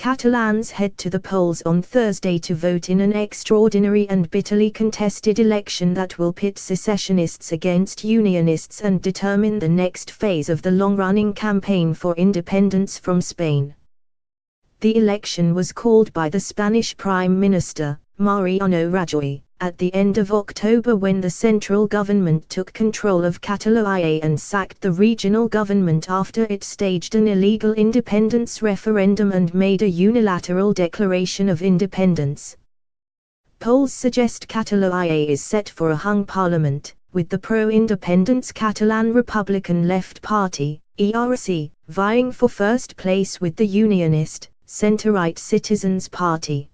Catalans head to the polls on Thursday to vote in an extraordinary and bitterly contested election that will pit secessionists against unionists and determine the next phase of the long-running campaign for independence from Spain. The election was called by the Spanish Prime Minister, Mariano Rajoy, at the end of October when the central government took control of Catalonia and sacked the regional government after it staged an illegal independence referendum and made a unilateral declaration of independence. Polls suggest Catalonia is set for a hung parliament, with the pro-independence Catalan Republican Left Party, ERC, vying for first place with the unionist, centre-right Citizens Party.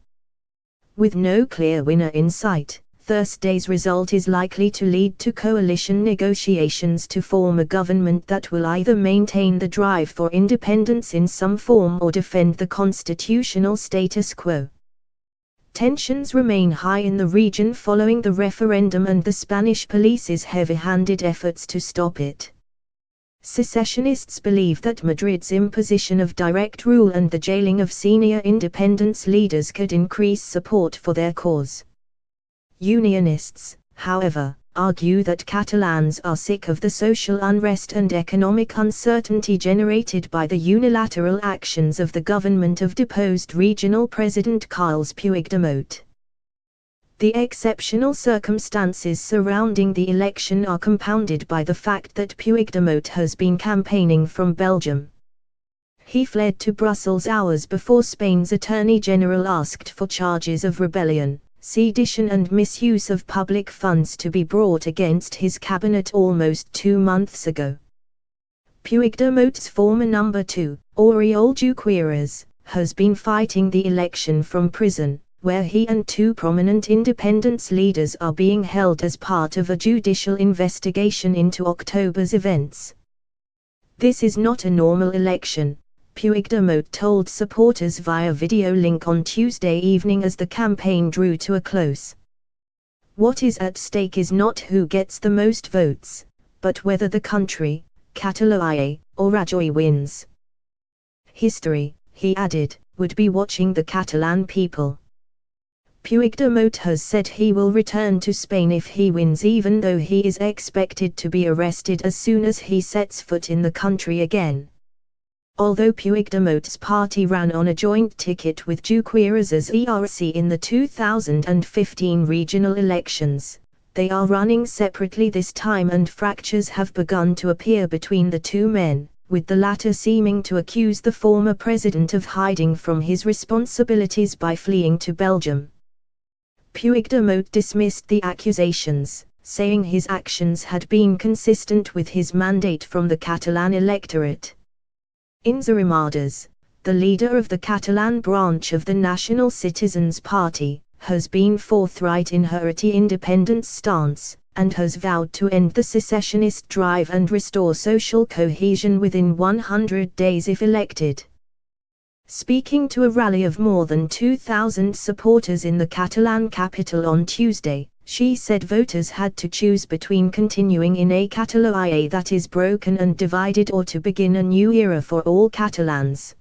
With no clear winner in sight, Thursday's result is likely to lead to coalition negotiations to form a government that will either maintain the drive for independence in some form or defend the constitutional status quo. Tensions remain high in the region following the referendum and the Spanish police's heavy-handed efforts to stop it. Secessionists believe that Madrid's imposition of direct rule and the jailing of senior independence leaders could increase support for their cause. Unionists, however, argue that Catalans are sick of the social unrest and economic uncertainty generated by the unilateral actions of the government of deposed regional president Carles Puigdemont. The exceptional circumstances surrounding the election are compounded by the fact that Puigdemont has been campaigning from Belgium. He fled to Brussels hours before Spain's Attorney General asked for charges of rebellion, sedition and misuse of public funds to be brought against his cabinet almost 2 months ago. Puigdemont's former number 2, Oriol Junqueras, has been fighting the election from prison, where he and 2 prominent independence leaders are being held as part of a judicial investigation into October's events. "This is not a normal election," Puigdemont told supporters via video link on Tuesday evening as the campaign drew to a close. "What is at stake is not who gets the most votes, but whether the country, Catalonia, or Rajoy wins. History," he added, "would be watching the Catalan people." Puigdemont has said he will return to Spain if he wins, even though he is expected to be arrested as soon as he sets foot in the country again. Although Puigdemont's party ran on a joint ticket with Junqueras's ERC in the 2015 regional elections, they are running separately this time and fractures have begun to appear between the two men, with the latter seeming to accuse the former president of hiding from his responsibilities by fleeing to Belgium. Puigdemont dismissed the accusations, saying his actions had been consistent with his mandate from the Catalan electorate. Inés Arrimadas, the leader of the Catalan branch of the National Citizens Party, has been forthright in her anti-independence stance, and has vowed to end the secessionist drive and restore social cohesion within 100 days if elected. Speaking to a rally of more than 2,000 supporters in the Catalan capital on Tuesday, she said voters had to choose between continuing in a Catalonia that is broken and divided or to begin a new era for all Catalans.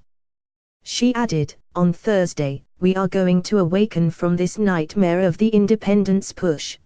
She added, "On Thursday, we are going to awaken from this nightmare of the independence push,